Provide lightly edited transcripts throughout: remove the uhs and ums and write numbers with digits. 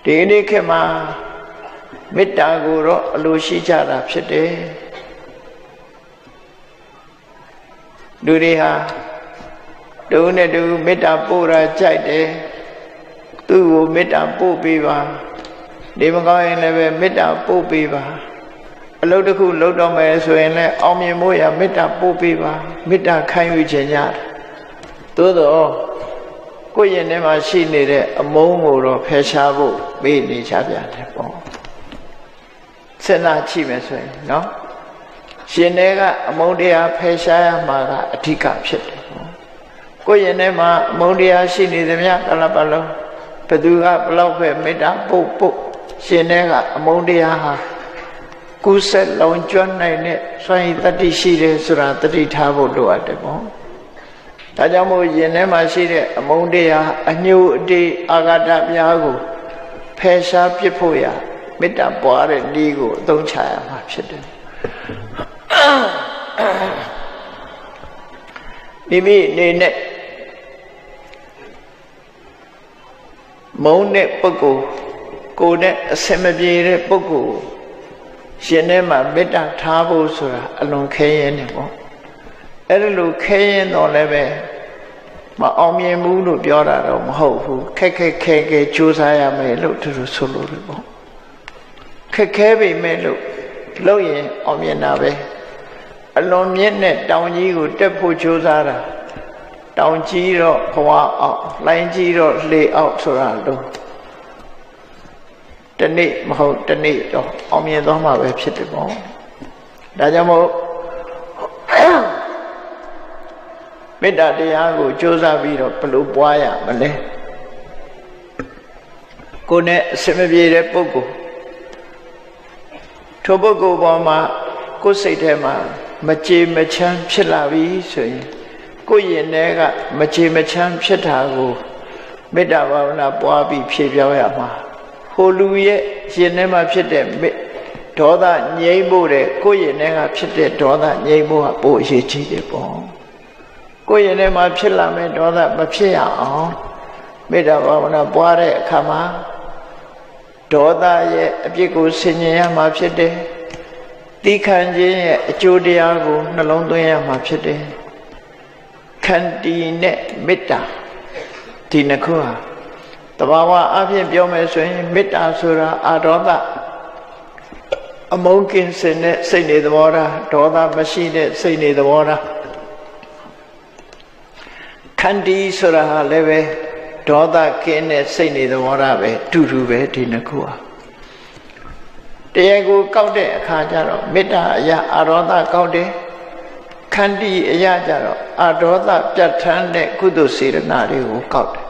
ဒီနေ့ခေတ်မှာမေတ္တာကိုတော့အလိုရှိကြတာဖြစ်တယ်လူတွေဟာတူနဲ့တူမေတ္တာပို့တာကြိုက်တယ်သူ့ကိုမေတ္တာပို့ပေးပါဒီမကောင်းရင်လည်းပဲမေတ္တာပို့ပေးပါအလုပ်တစ်ခုလုပ်တော့မယ်ဆိုရင်လည်းအောင်မြင်ဖို့ရမေတ္တာပို့ပေးပါမေတ္တာခံယူခြင်းကြတယ်သို့တော့ကိုယ့်ရင်ထဲမှာရှိနေတဲ့အမုန်းကိုတော့ဖယ်ရှားဖို့ပေးနေချပြတယ်ပေါ့စဉ်းစားကြည့်မယ်ဆိုရင်နော်ရှင်တွေကအမုန်းတရားဖယ်ရှားရမှာကအဓိကဖြစ်တယ်ပေါ့ကိုယ့်ရင်ထဲမှာအမုန်းတရားရှိနေသမျှကလပ်ပလုံးဘသူကဘလောက်ပဲမေတ္တာပို့ရှင်တွေကအမုန်းတရားဟာကုဆက်လောင်ကျွမ်းနိုင်တဲ့စွမ်းရည်တတိရှိတယ်ဆိုတာတတိထားဖို့လိုအပ်တယ်ပေါ့ဒါကြောင့်မို့ယင်ထဲမှာရှိတဲ့အမုန်းတရားအညှို့အတေးအာဃာတပြားကိုဖယ်ရှားပစ်ဖို့ရမေတ္တာပွားတဲ့နည်းကိုအသုံးချရမှာဖြစ်တယ်မိမိအနေနဲ့မုန်းတဲ့ပုဂ္ဂိုလ်ကိုယ်နဲ့အစင်မပြေတဲ့ပုဂ္ဂိုလ်ရှင်ထဲမှာမေတ္တာထားဖို့ဆိုတာအလွန်ခဲယဉ်နေပေါ့အဲ့ဒါလိုခဲရင်တော့လည်းပဲမအောင်မြင်ဘူးလို့ပြောတာတော့မဟုတ်ဘူးခက်ခဲကြိုးစားရမယ်လို့သူတို့ဆိုလို့ပေါ့ခက်ခဲပေမဲ့လို့လုပ်ရင်အောင်မြင်တာပဲအလွန်မြင့်တဲ့တောင်ကြီးကိုတက်ဖို့ကြိုးစားတာတောင်ကြီးတော့ဘဝအောင်လိုင်းကြီးတော့လေအောင်ဆိုတာလို့တနေ့မဟုတ်တနေ့တော့အောင်မြင်သွားမှာပဲဖြစ်တယ်ပေါ့ဒါကြောင့်မို့မေတ္တာတရားကိုကြိုးစားပြီးတော့ဘယ်လိုပွားရမလဲကိုယ်နဲ့အစမပြေတဲ့ပုဂ္ဂိုလ်ထိုပုဂ္ဂိုလ်ပေါ်မှာကိုယ်စိတ်ထဲမှာမကြေမချမ်းဖြစ်လာပြီဆိုရင်ကိုယ်ရင်ထဲကမကြေမချမ်းဖြစ်တာကိုမေတ္တာဘာဝနာပွားပြီးဖြေပြောင်းရမှာဟိုလူရဲ့ရင်ထဲမှာဖြစ်တဲ့ဒေါသငြိမ်းဖို့တဲ့ကိုယ့်ရင်ထဲကဖြစ်တဲ့ဒေါသငြိမ်းဖို့ကပိုအရေးကြီးတယ်ပေါ့ကိုယ့်ရင်ထဲမှာဖြစ်လာမဲ့ဒေါသမဖြစ်ရအောင်မေတ္တာဘာဝနာပွားတဲ့အခါမှာဒေါသရဲ့အပြစ်ကိုဆင်ញင်ရမှာဖြစ်တယ်သီးခံခြင်းရဲ့အကျိုးတရားကိုနှလုံးသွင်းရမှာဖြစ်တယ်ခန္တီနဲ့မေတ္တာဒီနှစ်ခုဟာတဘာဝအဖြစ်ပြောမယ်ဆိုရင်မေတ္တာဆိုတာအာဒေါသအမုန်းကင်းစင်တဲ့စိတ်နေသဘောထားဒေါသမရှိတဲ့စိတ်နေသဘောထားခန္တီဆိုတာဟာလည်းပဲဒေါသကင်းတဲ့စိတ်နေသဘောထားပဲတူတူပဲဒီနှစ်ခုဟာတရားကိုကောက်တဲ့အခါကျတော့မေတ္တာအရာအာဒေါသကောက်တယ်ခန္တီအရာကျတော့အာဒေါသပြတ်ထန်းတဲ့ကုသိုလ်စေတနာတွေကိုကောက်တယ်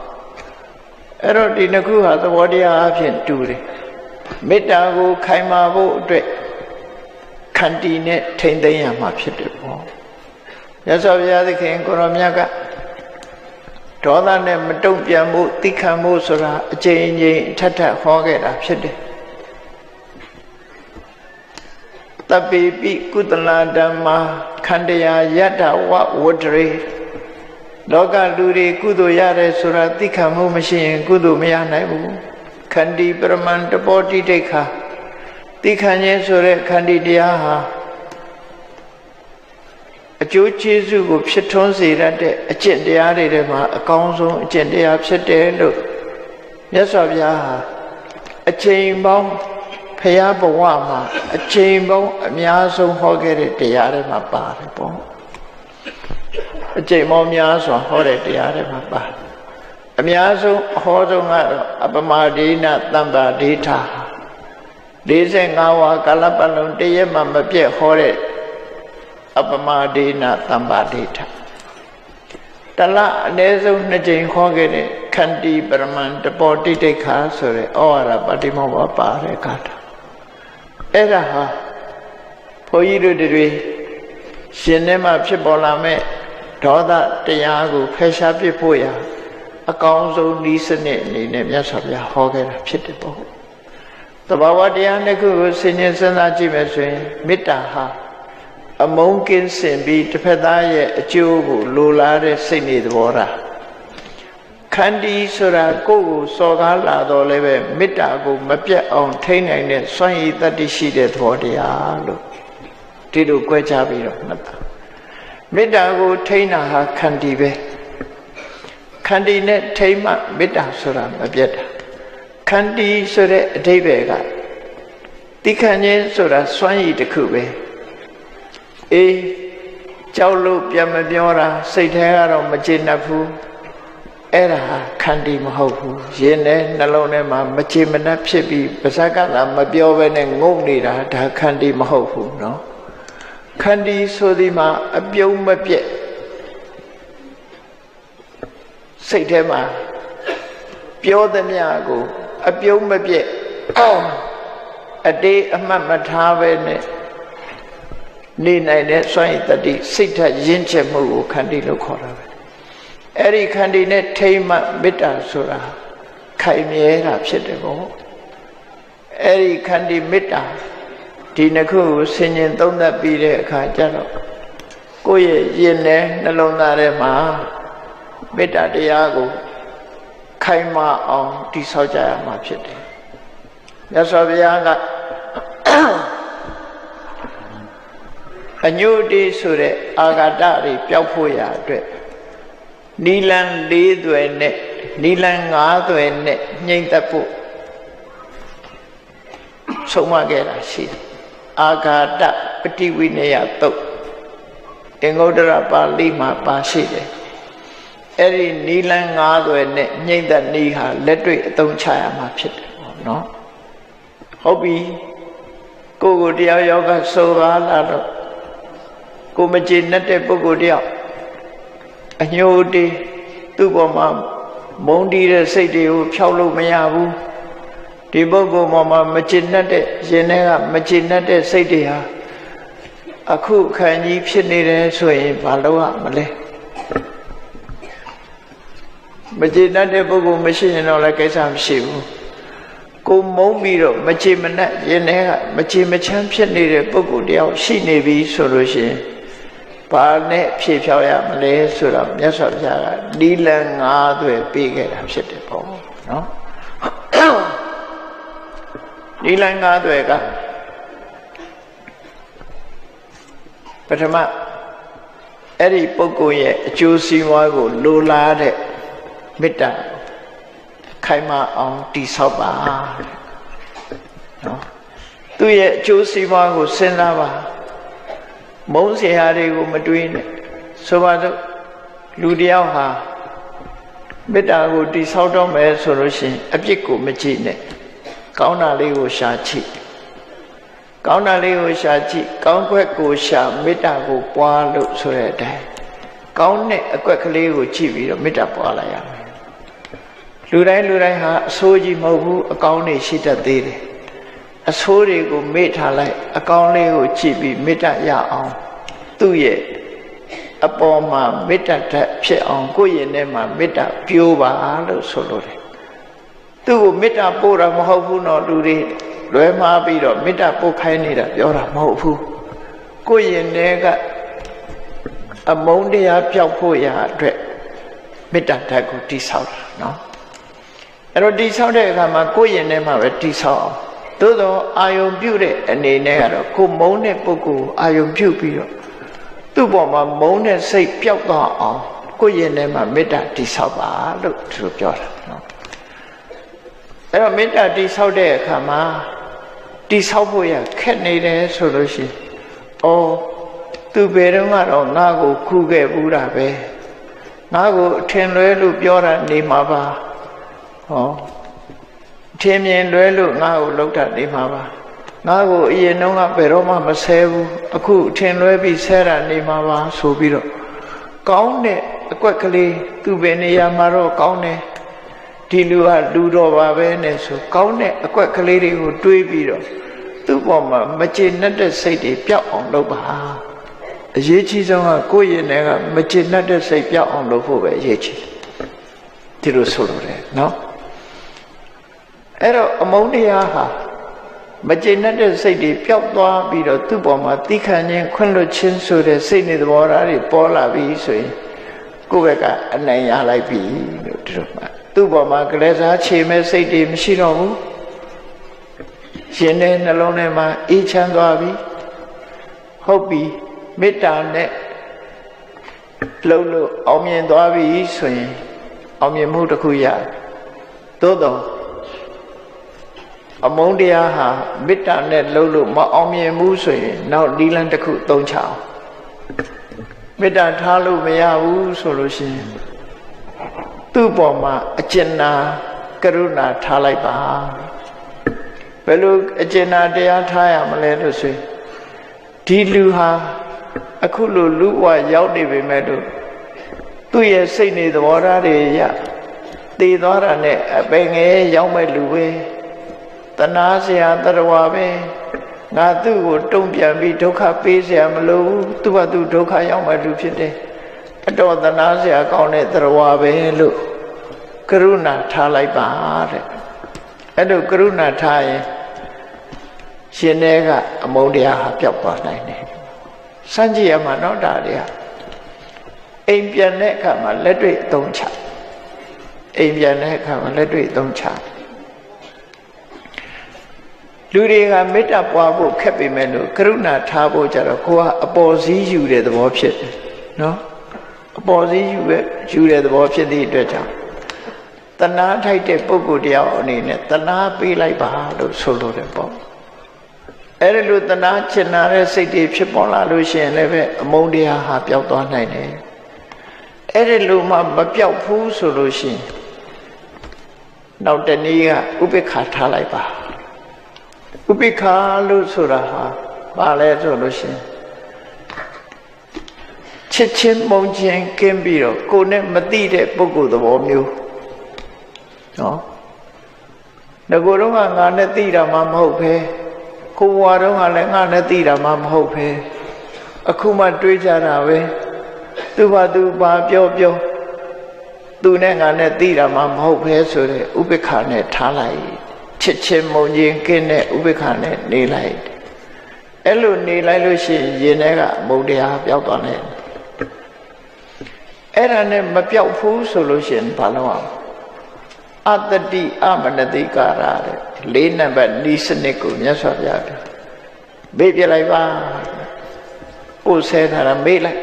အဲ့တော့ဒီနှစ်ခုဟာသဘောတရားအဖြစ်တူတယ်မေတ္တာကိုခိုင်မာဖို့အတွက်ခန္တီနဲ့ထိမ့်သိမ်းရမှာဖြစ်တယ်ပေါ့ရသော်ဘုရားသခင်ကိုရောမြတ်ကဒေါသနဲ့မတုံ့ပြန်မှုသိခံမှုဆိုတာအကျဉ်းချင်းထပ်ထပ်ဟောခဲ့တာဖြစ်တယ်တပိပိကုသလဓမ္မာခန္တယာယတ္ထဝဝတ္တရေလောကလူတွေကုသိုလ်ရတယ်ဆိုတာသိခံမှုမရှိရင်ကုသိုလ်မရနိုင်ဘူးခန္တီပရမန်တပောတိဒိဋ္ဌာသိခံခြင်းဆိုတဲ့ခန္တီတရားဟာအကျိုးကျေးဇူးကိုဖြစ်ထွန်းစေတတ်တဲ့အကျင့်တရားတွေထဲမှာအကောင်းဆုံးအကျင့်တရားဖြစ်တယ်လို့မြတ်စွာဘုရားဟာအချိန်ပေါင်းဖရာဘဝမှာအချိန်ပေါင်းအများဆုံးဟောခဲ့တဲ့တရားတွေမှာပါတယ်ပေါ့အချိန်ပေါင်းများစွာဟောတဲ့တရားတွေမှာပါအများဆုံးအဟောဆုံးကတော့အပမဒိနတမ္ပါဒိဋ္ဌာ45ဝါကာလပတ်လုံးတရက်မှမပြတ်ဟောတဲ့အပမဒိနတမ္ပါဒိဋ္ဌာတလအနည်းဆုံး2ကြိမ်ဟောခဲ့တဲ့ခန္တီပရမန်တပောတိဋ္ဌိခါဆိုတဲ့ဩဝါဒပါတိမောဘပါတဲ့ကာထာအဲ့ဒါဟာဘုန်းကြီးတို့တွေရှင်ထဲမှာဖြစ်ပေါ်လာမဲ့ဒေါသတရားကိုဖယ်ရှားပစ်ဖို့ရအကောင်းဆုံးနည်းစနစ်အနေနဲ့မြတ်စွာဘုရားဟောခဲ့တာဖြစ်တယ်ပေါ့သဘာဝတရားတစ်ခုကိုဆင်ញင်စဉ်းစားကြည့်မယ်ဆိုရင်မေတ္တာဟာအမုန်းကင်းစင်ပြီးတစ်ဖက်သားရဲ့အကျိုးကိုလိုလားတဲ့စိတ်နေသဘောထားခ ခန္တီဆိုတာကိုယ်ကိုစော်ကားလာတော့လည်းပဲမေတ္တာကိုမပြတ်အောင်ထိန်းနိုင်တဲ့စွမ်းရည်တတ္တိရှိတဲ့သဘောတရားလို့ဒီလိုကြွယ်ချပြီးတော့မှတ်တာမေတ္တာကိုထိန်းတာဟာခန္တီပဲခန္တီနဲ့ထိန်းမှမေတ္တာဆိုတာမပြတ်တာခန္တီဆိုတဲ့အဓိပ္ပာယ်ကတိခဏ်ခြင်းဆိုတာစွမ်းရည်တစ်ခုပဲအေးကြောက်လို့ပြန်မပြောတာစိတ်ထဲကတော့မကျေနပ်ဘူးအဲ့ဒါခန္တီမဟုတ်ဘူးရင်ထဲနှလုံးထဲမှာမကျေမနပ်ဖြစ်ပြီးပါးစပ်ကသာမပြောဘဲနဲ့ငုံနေတာဒါခန္တီမဟုတ်ဘူးเนาะခန္တီဆိုဒီမှာအပြုံးမပြတ်စိတ်ထဲမှာပြောသမျှကိုအပြုံးမပြတ်အတေးအမှတ်မထားပဲနဲ့နေနိုင်တဲ့စွမ်းရည်တတ္တိစိတ်ဓာတ်ရင့်ကျက်မှုကိုခန္တီလို့ခေါ်တာပဲအဲ့ဒီခန္တီနဲ့ထိမ့်မှမေတ္တာဆိုတာခိုင်မြဲတာဖြစ်တယ်ပေါ့အဲ့ဒီခန္တီမေတ္တာဒီနှစ်ခုကိုဆင်ញင်သုံးသပ်ပြီးတဲ့အခါကျတော့ကိုယ့်ရဲ့ရင်ထဲနှလုံးသားထဲမှာမေတ္တာတရားကိုခိုင်မာအောင်တည်ဆောက်ကြရမှာဖြစ်တယ်မြတ်စွာဘုရားကအညုတိဆိုတဲ့အာဂတတွေပျောက်ဖို့ရအတွက်နီလန်၄သွယ်နဲ့နီလန်၅သွယ်နဲ့ညှိမ့်သက်ဖို့ဆုံးမခဲ့တာရှိတယ်အာဂတပฏิဝိနယသုတ်အင်္ဂုတ္တရပါဠိမှာပါရှိတယ်အဲ့ဒီနီလန်၅သွယ်နဲ့ညှိမ့်သက်နီးဟာလက်တွေ့အသုံးချရမှာဖြစ်တယ်ပေါ့နော်ဟုတ်ပြီကိုယ်ကိုတရားယောဂဆိုပါလာတော့ကိုမကျေနပ်တဲ့ပုဂ္ဂိုလ်တယောက်အညှိုတေးသူ့ပေါ်မှာမုန်းတီးတဲ့စိတ်တွေကိုဖျောက်လို့မရဘူးဒီပုဂ္ဂိုလ်ပေါ်မှာမကျေနပ်တဲ့ရင်ထဲကမကျေနပ်တဲ့စိတ်တွေဟာအခုခံကြီးဖြစ်နေတယ်ဆိုရင်ဘာလုပ်ရမလဲမကျေနပ်တဲ့ပုဂ္ဂိုလ်မရှိရင်တော့လည်းကိစ္စမရှိဘူးကိုမုန်းပြီးတော့မကျေမနပ်ရင်ထဲကမကျေမချမ်းဖြစ်နေတဲ့ပုဂ္ဂိုလ်တယောက်ရှိနေပြီဆိုလို့ရှိရင်ဘာနဲ့ဖြည့်ဖြောက်ရမလဲဆိုတော့မြတ်စွာဘုရားကနီလန်၅သွယ်ပေးခဲ့တာဖြစ်တယ်ပေါ့နော်နီလန်၅သွယ်ကပထမအဲ့ဒီပုဂ္ဂိုလ်ရဲ့အကျိုးစီးပွားကိုလိုလားတဲ့မေတ္တာခိုင်မာအောင်တည်ဆောက်ပါနော်သူ့ရဲ့အကျိုးစီးပွားကိုစဉ်းစားပါမုန်းเสียရာတွေကိုမတွေးနဲ့ဆိုပါစို့လူတယောက်ဟာမေတ္တာကိုတည်ဆောက်တော့မယ်ဆိုလို့ရှိရင်အပြစ်ကိုမကြည့်နဲ့ကောင်းတာလေးကိုရှာကြည့်ကောင်းတာလေးကိုရှာကြည့်ကောင်းကွက်ကိုရှာမေတ္တာကိုပွားလို့ဆိုတဲ့အတိုင်းကောင်းတဲ့အကွက်ကလေးကိုကြည့်ပြီးတော့မေတ္တာပွားလိုက်ရမယ်လူတိုင်းဟာအဆိုးကြီးမဟုတ်ဘူးအကောင်းတွေရှိတတ်သေးတယ်အဆိုးတွေကိုမေ့ထားလိုက်အကောင်းလေးကိုကြည့်ပြီးမေတ္တာရအောင်သူ့ရဲ့အပေါ်မှာမေတ္တာဓာတ်ဖြစ်အောင်ကိုယ့်ရင်ထဲမှာမေတ္တာပြိုးပါလို့ဆိုလိုတယ်သူ့ကိုမေတ္တာပို့တာမဟုတ်ဘူးနော်လူတွေလွဲမှားပြီးတော့မေတ္တာပို့ခိုင်းနေတာပြောတာမဟုတ်ဘူးကိုယ့်ရင်ထဲကအမုန်းတရားပျောက်ဖို့ရာအတွက်မေတ္တာဓာတ်ကိုတည်ဆောက်တာနော်အဲ့တော့တည်ဆောက်တဲ့အခါမှာကိုယ့်ရင်ထဲမှာပဲတည်ဆောက်အောင်သို့တော့အာယုံပြုတဲ့အနေနဲ့ကတော့ကိုမုန်းတဲ့ပုဂ္ဂိုလ်အာယုံပြုပြီးတော့သူ့ပေါ်မှာမုန်းတဲ့စိတ်ပျောက်သွားအောင်ကိုယ့်ရင်ထဲမှာမေတ္တာတည်ဆောက်ပါလို့သူတို့ပြောတာနော်အဲ့တော့မေတ္တာတည်ဆောက်တဲ့အခါမှာတည်ဆောက်ဖို့ရခက်နေတယ်ဆိုလို့ရှိရင်သူဘယ်တော့မှတော့ငါ့ကိုခုခဲ့ဘူးတာပဲငါ့ကိုအထင်လွဲလို့ပြောတာနေမှာပါထင်မြင်လွဲလို့ငါ့ကိုလှုပ်တာနေမှာပါငါ့ကိုအရင်တုန်းကဘယ်တော့မှမဆဲဘူးအခုထင်လွဲပြီးဆဲတာနေမှာပါဆိုပြီးတော့ကောင်းတဲ့အကွက်ကလေးသူ့ဘယ်နေရာမှာတော့ကောင်းတယ်ဒီလူကလူတော်ပါပဲနဲ့ဆိုကောင်းတဲ့အကွက်ကလေးတွေကိုတွေးပြီးတော့သူ့ပေါ်မှာမကျေနပ်တဲ့စိတ်တွေပျောက်အောင်လုပ်ပါအရေးကြီးဆုံးကကိုယ့်ရင်ထဲကမကျေနပ်တဲ့စိတ်ပျောက်အောင်လုပ်ဖို့ပဲအရေးကြီးတယ်ဒီလိုဆိုလိုတယ်နော်အဲ့တော့အမုန်းတရားဟာမကျေနပ်တဲ့စိတ်တွေပျောက်သွားပြီးတော့သူ့ပေါ်မှာသီးခံခြင်းခွင့်လွှတ်ခြင်းဆိုတဲ့စိတ်နဲ့သဘောထားတွေပေါ်လာပြီးဆိုရင်ကိုယ့်ဘက်ကအနိုင်ရလိုက်ပြီလို့ဒီလိုမှ သူ့ပေါ်မှာကလေးစားချေမဲ့စိတ်တွေမရှိတော့ဘူးရှင်တဲ့နှလုံးထဲမှာအေးချမ်းသွားပြီဟုတ်ပြီမေတ္တာနဲ့လှုပ်လို့အောင်မြင်သွားပြီဆိုရင်အောင်မြင်မှုတစ်ခုရသို့တော့အမုန်းတရားဟာမေတ္တာနဲ့လှုပ်လို့မအောင်မြင်ဘူးဆိုရင်နောက်ဒီလန်းတစ်ခုသုံးချအောင်မေတ္တာထားလို့မရဘူးဆိုလို့ရှိရင်သူ့ပေါ်မှာအကျဉ်းနာကရုဏာထားလိုက်ပါဘယ်လိုအကျဉ်းနာတရားထားရမလဲလို့ဆိုရင်ဒီလူဟာအခုလိုလူဘဝရောက်နေပေမဲ့လို့သူ့ရဲ့စိတ်နေသဘောထားတွေရတည်သွားတာနဲ့အပင်ငယ်ရောက်မဲ့လူပဲတဏှာเสียတရဝပဲငါသူ့ကိုတုံ့ပြန်ပြီးဒုက္ခပေးเสียမလို့သူ့ဘာသူဒုက္ခရောက်မဲ့လူဖြစ်တယ်အတော်တဏှာเสียကောင်းတဲ့တရဝပဲလို့ကရုဏာထားလိုက်ပါတဲ့အဲ့လိုကရုဏာထားရင်ရှင်တွေကအမုန်းတရားဟာပျောက်သွားနိုင်တယ်စမ်းကြည့်ရမှာတော့ဒါတွေကအိမ်ပြန်တဲ့အခါမှာလက်တွေ့အသုံးချအိမ်ပြန်တဲ့အခါမှာလက်တွေ့အသုံးချလူတွေကမေတ္တာပွားဖို့ခက်ပေမဲ့လို့ကရုဏာထားဖို့ကြတော့ကိုကအပေါ်စီးယူတဲ့သဘောဖြစ်တယ်နော်အပေါ်စီးယူတဲ့သဘောဖြစ်သည့်အတွက်ကြောင့်တဏှာထိုက်တဲ့ပုဂ္ဂိုလ်တယောက်အနေနဲ့တဏှာပေးလိုက်ပါလို့ဆိုလိုတယ်ပေါ့အဲ့ဒီလိုတဏှာချင်နာတဲ့စိတ်တွေဖြစ်ပေါ်လာလို့ရှိရင်လည်းပဲအမုန်းတရားဟာပျောက်သွားနိုင်တယ်အဲ့ဒီလိုမှမပျောက်ဘူးဆိုလို့ရှိရင်နောက်တနည်းကဥပိ္ပခာထားလိုက်ပါဥပိ္ပခာလို့ဆိုတာဟာဘာလဲဆိုလို့ရှိရင်ချစ်ချင်းမုန်းချင်းကင်းပြီးတော့ကိုယ်နဲ့မတိတဲ့ပုဂ္ဂိုလ်သဘောမျိုးနော်ငါကတော့ငါနဲ့တိတာမှမဟုတ်ပဲကိုဘွားတော့ကလည်းငါနဲ့တိတာမှမဟုတ်ပဲအခုမှတွေးကြတာပဲသူဘာသူဘာပြောသူနဲ့ငါနဲ့တိတာမှမဟုတ်ပဲဆိုတဲ့ဥပိ္ပခာနဲ့ထားလိုက်ချစ်ချင်းမုန်းချင်းကင်းတဲ့ဥပိ္ပခာနဲ့နေလိုက်အဲ့လိုနေလိုက်လို့ရှိရင်ရင်ထဲကမုန်းတရားပျောက်သွားတယ်အဲ့ဒါနဲ့မပျောက်ဘူးဆိုလို့ရှိရင်ဘာလုပ်အောင်အတ္တိအမနတိကာရတဲ့၄နံပါတ်ဤစနစ်ကိုမြတ်စွာဘုရားမေ့ပြလိုက်ပါပို့ဆဲထားတာမေ့လိုက်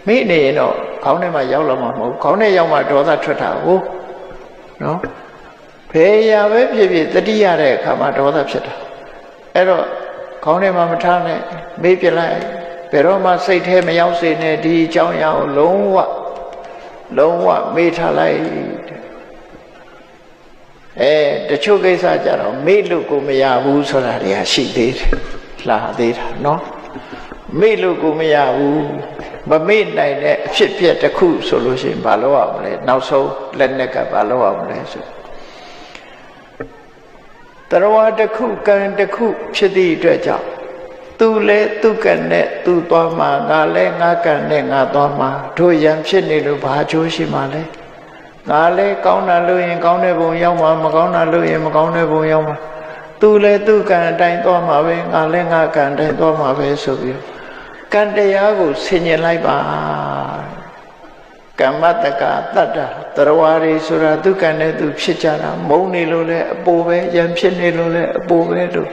မေ့နေရင်တော့ခေါင်းထဲမှာရောက်လာမှာမဟုတ်ခေါင်းထဲရောက်မှဒေါသထွက်တာဟုတ်နော်ဘယ်ရာပဲဖြစ်ဖြစ်တတိရတဲ့အခါမှာဒေါသဖြစ်တာအဲ့တော့ခေါင်းထဲမှာမထားနဲ့မေ့ပြလိုက်ဘယ်တော့မှစိတ်ထဲမရောက်စေနဲ့ဒီအကြောင်းအရာကိုလုံးဝမေ့ထားလိုက်တချို့ကိစ္စကြတော့မေ့လို့ကိုမရဘူးဆိုတာတွေကရှိသေးတယ်လှသေးတာနော်မေ့လို့ကိုမရဘူးမမေ့နိုင်တဲ့အဖြစ်ပြက်တစ်ခုဆိုလို့ရှိရင်ဘာလုပ်ရမလဲနောက်ဆုံးလက်နဲ့ကဘာလုပ်ရမလဲဆိုတရဝတစ်ခုကံတစ်ခုဖြစ်သည့်အတွက်ကြောင့်သူလဲသူကံနဲ့သူသွားမှာငါလဲငါကံနဲ့ငါသွားမှာတို့ရံဖြစ်နေလို့ဘာချိုးရှိမှာလဲငါလဲကောင်းတာလို့ရင်ကောင်းတဲ့ဘုံရောက်မှာမကောင်းတာလို့ရင်မကောင်းတဲ့ဘုံရောက်မှာသူလဲသူကံအတိုင်းသွားမှာပဲငါလဲငါကံအတိုင်းသွားမှာပဲဆိုပြီးကံတရားကိုဆင်ញင်လိုက်ပါကမ္မတကတတ္တတရဝရီဆိုတာသူကံနဲ့သူဖြစ်ကြတာမုံနေလို့လဲအပူပဲရံဖြစ်နေလို့လဲအပူပဲလို့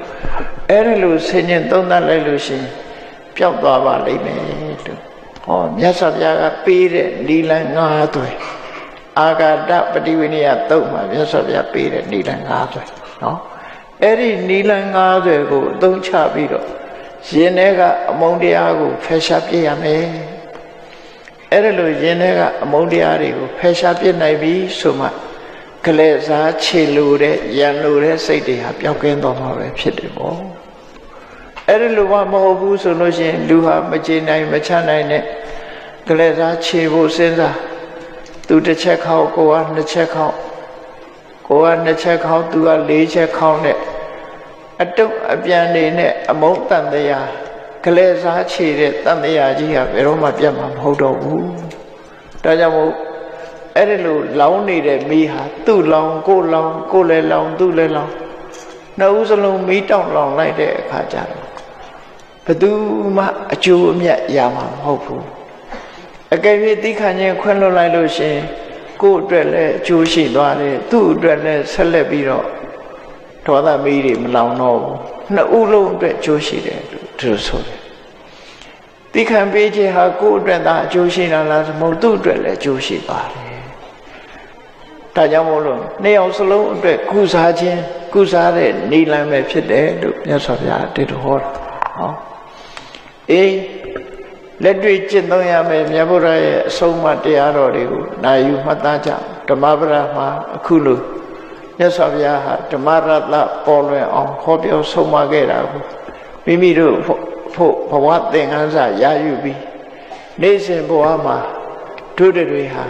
အဲ့ဒါလို့ဆင်ញင်သုံးသပ်လိုက်လို့ရှိရင်ပျောက်သွားပါလိမ့်မယ်လို့ဟောမြတ်စွာဘုရားကပေးတဲ့နိလန်၅သွဲအာဂတပฏิဝိနည်းသုတ်မှာမြတ်စွာဘုရားပေးတဲ့နိလန်၅သွဲနော်အဲ့ဒီနိလန်၅သွဲကိုအသုံးချပြီးတော့ရင်ထဲကအမုန်းတရားကိုဖယ်ရှားပြစ်ရမယ်အဲ့ဒါလို့ရင်ထဲကအမုန်းတရားတွေကိုဖယ်ရှားပြစ်နိုင်ပြီဆိုမှကလေးစားခြေလိုတဲ့ရန်လိုတဲ့စိတ်တွေဟာပျောက်ကင်းသွားမှာပဲဖြစ်တယ်ပေါ့အဲ့ဒါလိုမှမဟုတ်ဘူးဆိုလို့ရှိရင်လူဟာမကျေနိုင်မချနိုင်နဲ့ကလေးစားခြေဖို့စဉ်းစားသူတစ်ချက်ခေါက်ကိုကနှစ်ချက်ခေါက်ကိုကနှစ်ချက်ခေါက်သူက၄ချက်ခေါက်နဲ့အတုပ်အပြန်နေနဲ့အမုန်းတန်တရားကလေးစားခြေတဲ့တန်တရားကြီးဟာဘယ်တော့မှပြတ်မှာမဟုတ်တော့ဘူးဒါကြောင့်မို့အဲ့ဒီလိုလောင်းနေတဲ့မီးဟာသူ့လောင်ကိုလောင်ကိုလည်းလောင်သူ့လည်းလောင်နှစ်ဦးစလုံးမီးတောက်လောင်လိုက်တဲ့အခါကျတော့ဘယ်သူမှအကျိုးအမြတ်ရမှာမဟုတ်ဘူးအကယ်၍သိခံခြင်းခွင့်လွှတ်လိုက်လို့ရှင် ကိုယ်အတွက်လည်းအကျိုးရှိသွားတယ်သူ့အတွက်လည်းဆက်လက်ပြီးတော့ဒေါသမီးတွေမလောင်တော့ဘူးနှစ်ဦးလုံးအတွက်အကျိုးရှိတယ်လို့သူဆိုတယ်သိခံပေးခြင်းဟာကိုယ်အတွက်သာအကျိုးရှိတာလားဆိုမဟုတ်သူ့အတွက်လည်းအကျိုးရှိပါတယ်ဒါကြောင့်မို့လို့နှစ်ယောက်စလုံးအတွက်ကုစားခြင်းကုစားတဲ့နိလန်းပဲဖြစ်တယ်လို့မြတ်စွာဘုရားတည်တော်ဟောတာဟောအေးလက်တွေ့ကျင့်သုံးရမယ်မြတ်ဗုဒ္ဓရဲ့အဆုံးအမတရားတော်တွေကိုနာယူမှတ်သားကြဓမ္မပဒမှာအခုလိုမြတ်စွာဘုရားဟာဓမ္မရတ္တပေါ်လွင်အောင်ဟောပြောဆုံးမခဲ့တာကိုမိမိတို့ဖို့ဘဝသင်္ကန်းစာရယူပြီးနေ့စဉ်ဘဝမှာတို့တွေဟာ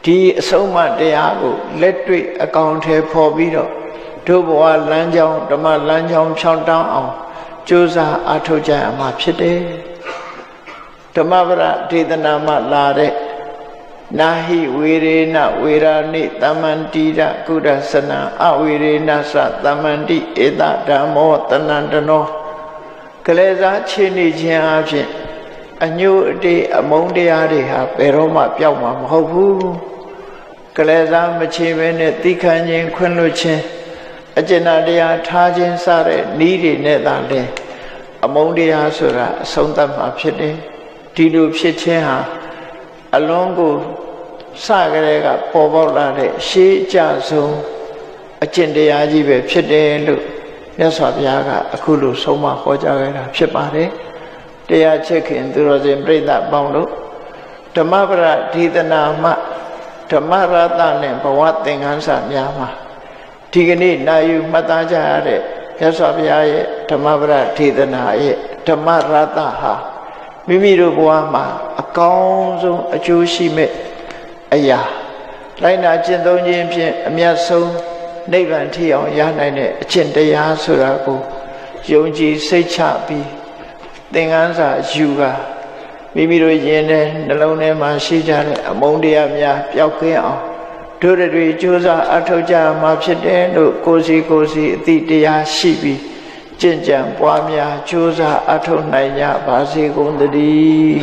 ဒီအဆုံးအမတရားကိုလက်တွေ့အကောင်အထည်ဖော်ပြီးတော့တို့ဘဝလမ်းကြောင်းဓမ္မလမ်းကြောင်းဖြောင်းတောင်းအောင်ကြိုးစားအားထုတ်ကြရမှာဖြစ်တယ်ဓမ္မပဒဒေသနာမှာလာတဲ့နာဟိဝေရေနဝေရာနိသမ္မန္တိရကုဒသနံအဝေရေနသသမ္မန္တိဧတဓမ္မောတဏ္ဍနောကလေးစားခြေနေခြင်းအပြင်အညို့အတေးအမုန်းတရားတွေဟာဘယ်တော့မှပျောက်မှာမဟုတ်ဘူးကလေးစားမချေဘဲနဲ့သိခံခြင်းခွင့်လွှတ်ခြင်းအကျဉ်းတရားထားခြင်းစတဲ့နည်းတွေနဲ့သာလဲအမုန်းတရားဆိုတာအဆုံးသတ်မှာဖြစ်တယ်ဒီလိုဖြစ်ခြင်းဟာအလုံးကိုစကြတဲ့ကပေါ်ပေါက်လာတဲ့ရှေးအကျဆုံးအကျင့်တရားကြီးပဲဖြစ်တယ်လို့မြတ်စွာဘုရားကအခုလိုဆုံးမဟောကြားခဲ့တာဖြစ်ပါတယ်တရားချစ်ခင်သူတော်စင်ပြိဿပေါင်းတို့ဓမ္မပဒဒေသနာမှဓမ္မရတ္တနဲ့ဘဝသင်္ကန်းစာများမှာဒီကနေ့နာယူမှတ်သားကြရတဲ့မြတ်စွာဘုရားရဲ့ဓမ္မပဒဒေသနာရဲ့ဓမ္မရတ္တဟာမိမိတို့ဘဝမှာအကောင်းဆုံးအကျိုးရှိမဲ့အရာလိုက်နာကျင့်သုံးခြင်းဖြင့်အမြတ်ဆုံးနိဗ္ဗာန်ထိအောင်ရနိုင်တဲ့အကျင့်တရားဆိုတာကိုယုံကြည်စိတ်ချပြီးသင်္ကန်းစာယူကမိမိတို့ယင်တဲ့နှလုံးထဲမှာရှိကြတဲ့အမုန်းတရားများပျောက်ကင်းအောင်တို့တွေကြိုးစားအထောက်ကြမှာဖြစ်တယ်လို့ကိုယ်စီအတိတရားရှိပြီးကျင့်ကြံပွားများကြိုးစားအထောက်နိုင်ကြပါစေကုန်သတည်း